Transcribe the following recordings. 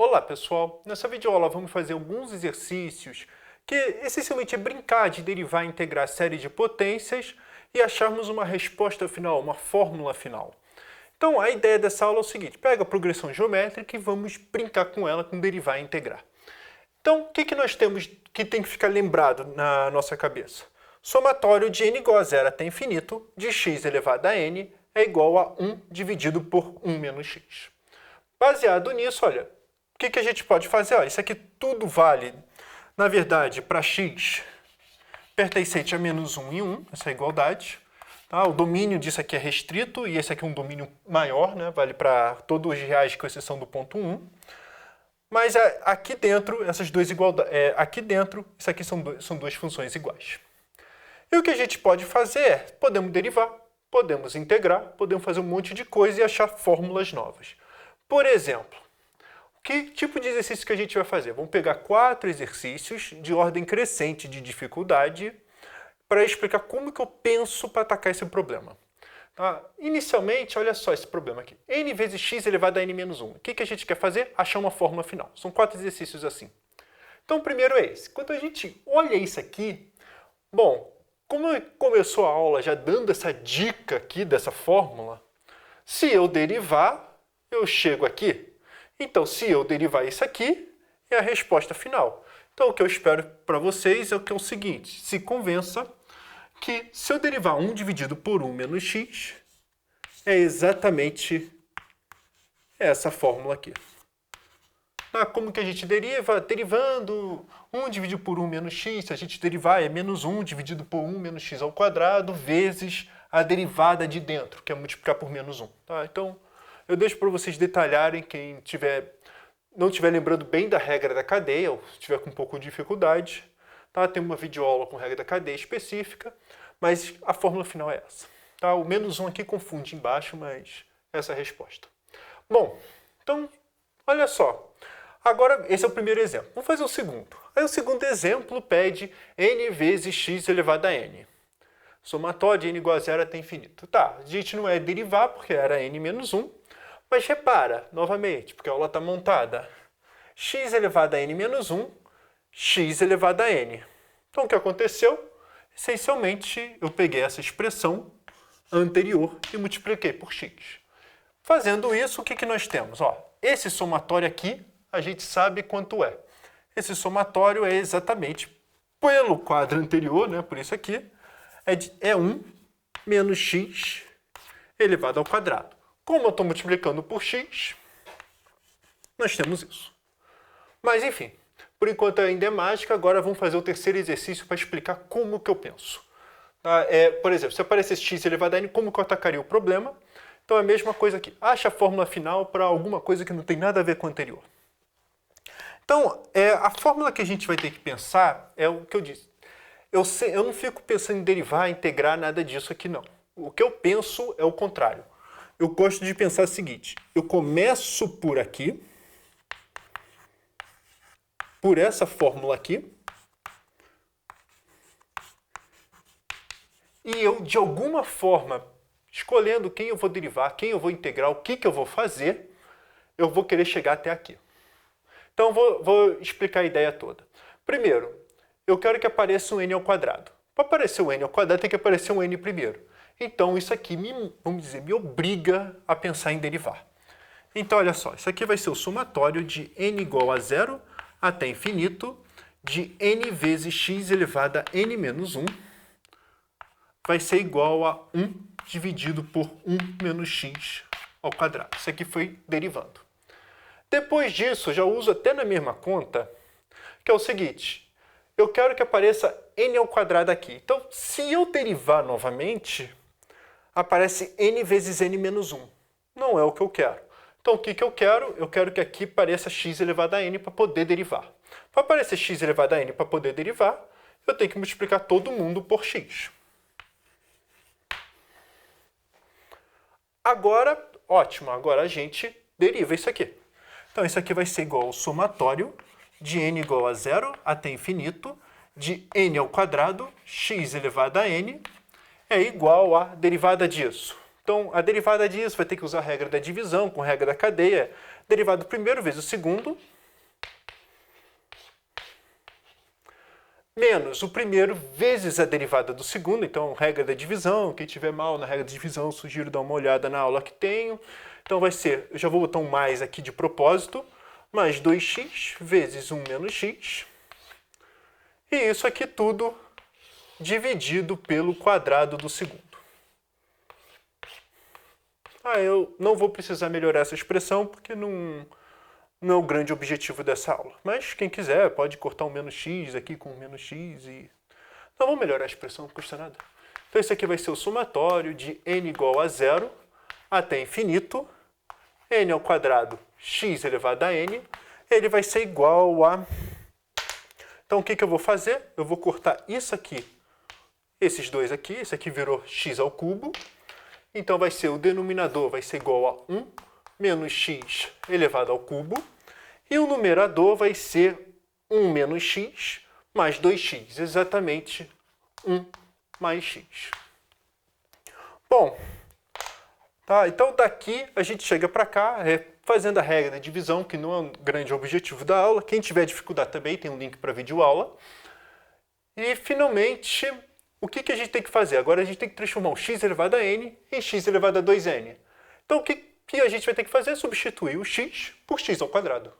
Olá pessoal, nessa videoaula vamos fazer alguns exercícios que essencialmente é brincar de derivar e integrar a série de potências e acharmos uma resposta final, uma fórmula final. Então a ideia dessa aula é o seguinte, pega a progressão geométrica e vamos brincar com ela, com derivar e integrar. Então o que nós temos que tem que ficar lembrado na nossa cabeça? Somatório de n igual a 0 até infinito de x elevado a n é igual a 1 dividido por 1 menos x. Baseado nisso, olha, o que a gente pode fazer? Isso aqui tudo vale, na verdade, para x pertencente a menos 1 e 1, essa é a igualdade. Tá? O domínio disso aqui é restrito e esse aqui é um domínio maior, né? Vale para todos os reais com exceção do ponto 1. Mas aqui dentro, essas duas igualdades, aqui dentro, isso aqui são duas funções iguais. E o que a gente pode fazer é, podemos derivar, podemos integrar, podemos fazer um monte de coisa e achar fórmulas novas. Por exemplo, que tipo de exercício que a gente vai fazer? Vamos pegar 4 exercícios de ordem crescente de dificuldade para explicar como que eu penso para atacar esse problema. Tá? Inicialmente, olha só esse problema aqui. N vezes x elevado a n menos 1. O que a gente quer fazer? Achar uma fórmula final. São 4 exercícios assim. Então, o primeiro é esse. Quando a gente olha isso aqui, bom, como começou a aula já dando essa dica aqui dessa fórmula, se eu derivar, eu chego aqui. Então, se eu derivar isso aqui, é a resposta final. Então, o que eu espero para vocês é o seguinte, se convença que se eu derivar 1 dividido por 1 menos x, é exatamente essa fórmula aqui. Como que a gente deriva? Derivando 1 dividido por 1 menos x, se a gente derivar é menos 1 dividido por 1 menos x ao quadrado, vezes a derivada de dentro, que é multiplicar por menos 1. Tá? Então, eu deixo para vocês detalharem, quem não estiver lembrando bem da regra da cadeia, ou estiver com um pouco de dificuldade, tá? Tem uma videoaula com regra da cadeia específica, mas a fórmula final é essa. Tá? O menos 1 aqui confunde embaixo, mas essa é a resposta. Bom, então, olha só. Agora, esse é o primeiro exemplo. Vamos fazer o segundo. Aí o segundo exemplo pede n vezes x elevado a n. Somatório de n igual a 0 até infinito. Tá, a gente não é derivar, porque era n menos 1. Mas repara, novamente, porque a aula está montada, x elevado a n menos 1, x elevado a n. Então, o que aconteceu? Essencialmente, eu peguei essa expressão anterior e multipliquei por x. Fazendo isso, o que nós temos? Esse somatório aqui, a gente sabe quanto é. Esse somatório é exatamente pelo quadro anterior, né? Por isso aqui, é 1 menos x elevado ao quadrado. Como eu estou multiplicando por x, nós temos isso. Mas, enfim, por enquanto ainda é mágica, agora vamos fazer o terceiro exercício para explicar como que eu penso. Tá? Por exemplo, se aparecesse x elevado a n, como que eu atacaria o problema? Então, é a mesma coisa aqui. Acha a fórmula final para alguma coisa que não tem nada a ver com o anterior. Então, a fórmula que a gente vai ter que pensar é o que eu disse. Eu não fico pensando em derivar, integrar, nada disso aqui, não. O que eu penso é o contrário. Eu gosto de pensar o seguinte, eu começo por aqui, por essa fórmula aqui, e eu, de alguma forma, escolhendo quem eu vou derivar, quem eu vou integrar, o que eu vou fazer, eu vou querer chegar até aqui. Então, vou explicar a ideia toda. Primeiro, eu quero que apareça um n ao quadrado. Para aparecer um n ao quadrado, tem que aparecer um n primeiro. Então, isso aqui, vamos dizer, me obriga a pensar em derivar. Então, olha só, isso aqui vai ser o somatório de n igual a 0 até infinito de n vezes x elevado a n menos 1 vai ser igual a 1 dividido por 1 menos x ao quadrado. Isso aqui foi derivando. Depois disso, já uso até na mesma conta, que é o seguinte, eu quero que apareça n ao quadrado aqui. Então, se eu derivar novamente, aparece n vezes n menos 1. Não é o que eu quero. Então, o que eu quero? Eu quero que aqui apareça x elevado a n para poder derivar. Para aparecer x elevado a n para poder derivar, eu tenho que multiplicar todo mundo por x. Agora, ótimo, agora a gente deriva isso aqui. Então, isso aqui vai ser igual ao somatório de n igual a 0 até infinito de n ao quadrado, x elevado a n, é igual à derivada disso. Então, a derivada disso vai ter que usar a regra da divisão com a regra da cadeia. Derivada do primeiro vezes o segundo, menos o primeiro vezes a derivada do segundo, então regra da divisão, quem tiver mal na regra da divisão, sugiro dar uma olhada na aula que tenho. Então vai ser, eu já vou botar um mais aqui de propósito, mais 2x vezes 1 menos x, e isso aqui tudo dividido pelo quadrado do segundo. Eu não vou precisar melhorar essa expressão, porque não é o grande objetivo dessa aula. Mas quem quiser pode cortar um menos x aqui com um menos x e... Não, vamos melhorar a expressão, não custa nada. Então esse aqui vai ser o somatório de n igual a 0 até infinito, n ao quadrado x elevado a n, ele vai ser igual a... Então o que eu vou fazer? Eu vou cortar isso aqui, esses dois aqui, esse aqui virou x ao cubo, então vai ser o denominador vai ser igual a 1 menos x elevado ao cubo, e o numerador vai ser 1 menos x mais 2x, exatamente 1 mais x. Bom, tá, então daqui a gente chega para cá, fazendo a regra da divisão, que não é um grande objetivo da aula. Quem tiver dificuldade também tem um link para videoaula. E finalmente, o que a gente tem que fazer? Agora a gente tem que transformar o x elevado a n em x elevado a 2n. Então o que a gente vai ter que fazer é substituir o x por x ao quadrado.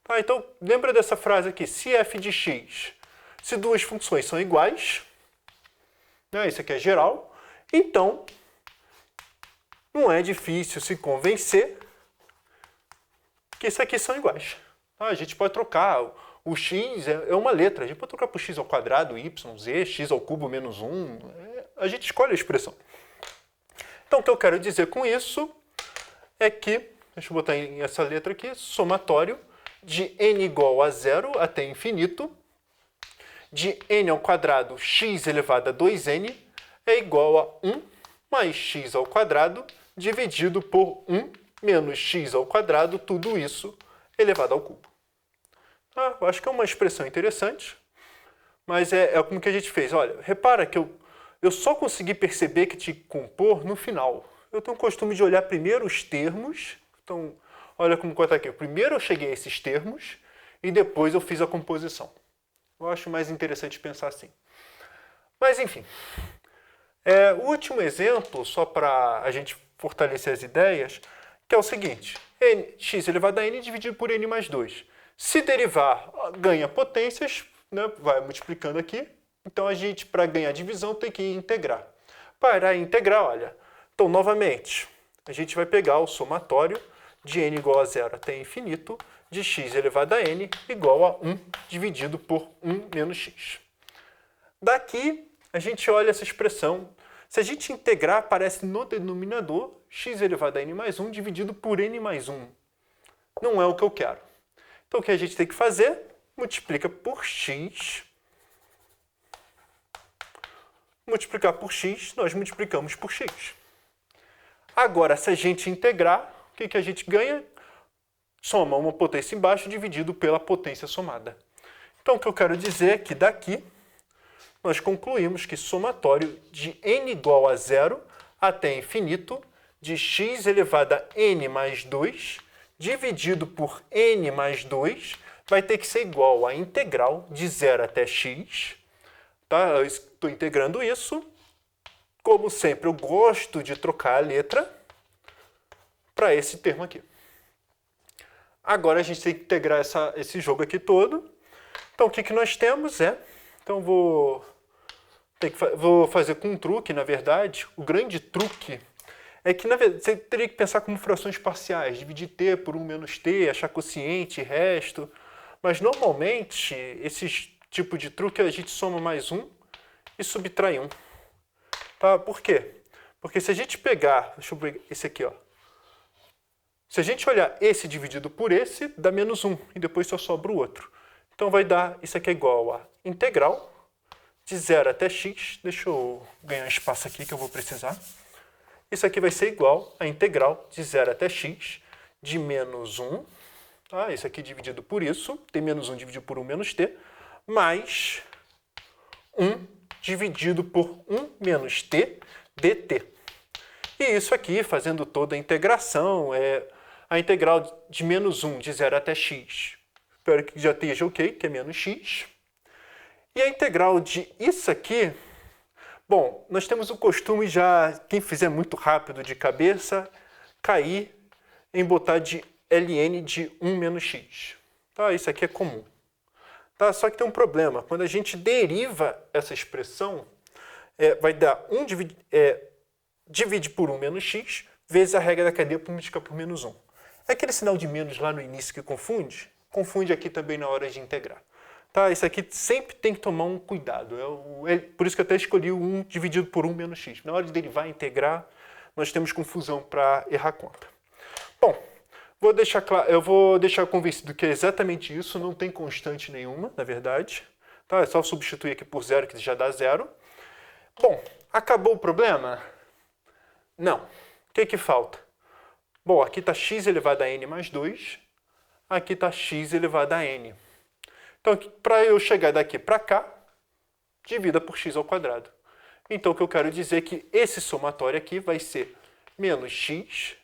Tá, então lembra dessa frase aqui, se f de x, se duas funções são iguais, né, isso aqui é geral, então não é difícil se convencer que isso aqui são iguais. A gente pode trocar, o x é uma letra, a gente pode trocar por x ao quadrado, y, z, x ao cubo menos 1, a gente escolhe a expressão. Então o que eu quero dizer com isso é que, deixa eu botar essa letra aqui, somatório de n igual a 0 até infinito, de n ao quadrado x elevado a 2n é igual a 1 mais x ao quadrado dividido por 1 menos x ao quadrado, tudo isso elevado ao cubo. Eu acho que é uma expressão interessante, mas é como que a gente fez. Olha, repara que eu só consegui perceber que tinha que compor no final. Eu tenho o costume de olhar primeiro os termos, então olha como está aqui. Primeiro eu cheguei a esses termos e depois eu fiz a composição. Eu acho mais interessante pensar assim. Mas enfim, o último exemplo, só para a gente fortalecer as ideias, que é o seguinte, x elevado a n dividido por n mais 2. Se derivar, ganha potências, né, vai multiplicando aqui, então a gente, para ganhar divisão, tem que integrar. Para integrar, olha, então novamente, a gente vai pegar o somatório de n igual a 0 até infinito, de x elevado a n igual a 1 dividido por 1 menos x. Daqui, a gente olha essa expressão. Se a gente integrar, aparece no denominador x elevado a n mais 1 dividido por n mais 1. Não é o que eu quero. Então, o que a gente tem que fazer? Multiplica por x. Multiplicar por x, nós multiplicamos por x. Agora, se a gente integrar, o que a gente ganha? Soma uma potência embaixo dividido pela potência somada. Então, o que eu quero dizer é que daqui nós concluímos que somatório de n igual a 0 até infinito de x elevado a n mais 2 dividido por n mais 2 vai ter que ser igual a integral de 0 até x. Tá? Eu estou integrando isso. Como sempre, eu gosto de trocar a letra para esse termo aqui. Agora a gente tem que integrar esse jogo aqui todo. Então, o que nós temos é... Então, vou fazer com um truque, na verdade. O grande truque é que, na verdade, você teria que pensar como frações parciais. Dividir t por 1 menos t, achar quociente, resto. Mas, normalmente, esse tipo de truque, a gente soma mais 1 e subtrai 1. Tá? Por quê? Porque se a gente pegar... Deixa eu pegar esse aqui, ó. Se a gente olhar esse dividido por esse, dá menos 1. E depois só sobra o outro. Então, vai dar... Isso aqui é igual a integral de 0 até x. Deixa eu ganhar espaço aqui que eu vou precisar. Isso aqui vai ser igual a integral de 0 até x de menos 1. Tá? Isso aqui dividido por isso. Tem menos 1 dividido por 1 menos t. Mais 1 dividido por 1 menos t dt. E isso aqui, fazendo toda a integração, é a integral de menos 1 de 0 até x. Espero que já esteja ok, que é menos x. E a integral de isso aqui, bom, nós temos o costume já, quem fizer muito rápido de cabeça, cair em botar de ln de 1 menos x. Tá? Isso aqui é comum. Tá? Só que tem um problema. Quando a gente deriva essa expressão, vai dar divide por 1 menos x, vezes a regra da cadeia por multiplicar por menos 1. É aquele sinal de menos lá no início que confunde? Confunde aqui também na hora de integrar. Tá? Isso aqui sempre tem que tomar um cuidado. Por isso que eu até escolhi o 1 dividido por 1 menos x. Na hora de derivar e integrar, nós temos confusão para errar a conta. Bom, eu vou deixar convencido que é exatamente isso, não tem constante nenhuma, na verdade. Tá? É só substituir aqui por zero, que já dá zero. Bom, acabou o problema? Não. O que falta? Bom, aqui está x elevado a n mais 2, aqui está x elevado a n. Então, para eu chegar daqui para cá, divida por x ao quadrado. Então, o que eu quero dizer é que esse somatório aqui vai ser menos x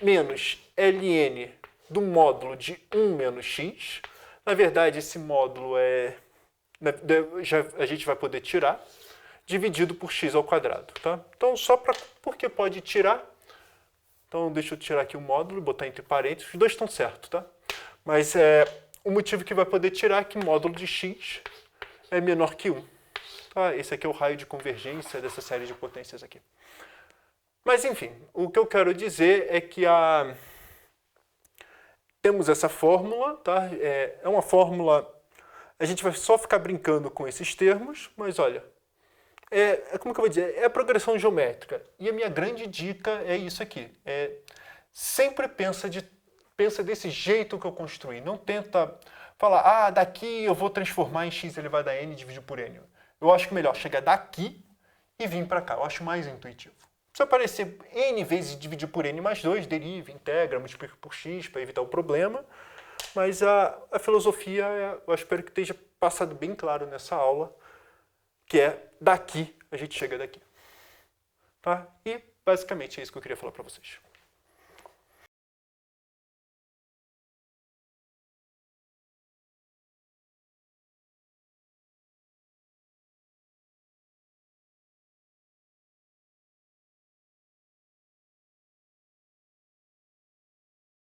menos ln do módulo de 1 menos x. Na verdade, esse módulo a gente vai poder tirar, dividido por x ao quadrado. Tá? Então, porque pode tirar, então deixa eu tirar aqui o módulo e botar entre parênteses. Os dois estão certos, tá? Mas o motivo que vai poder tirar é que módulo de x é menor que 1. Tá? Esse aqui é o raio de convergência dessa série de potências aqui. Mas, enfim, o que eu quero dizer é que temos essa fórmula, tá? É uma fórmula, a gente vai só ficar brincando com esses termos, mas olha, como que eu vou dizer? É a progressão geométrica. E a minha grande dica é isso aqui. Sempre pensa desse jeito que eu construí. Não tenta falar, daqui eu vou transformar em x elevado a n dividido por n. Eu acho que é melhor chegar daqui e vir para cá. Eu acho mais intuitivo. Se aparecer n vezes dividir por n mais 2, deriva, integra, multiplica por x para evitar o problema. Mas a filosofia, eu espero que esteja passado bem claro nessa aula, que é daqui, a gente chega daqui. Tá? E basicamente é isso que eu queria falar para vocês.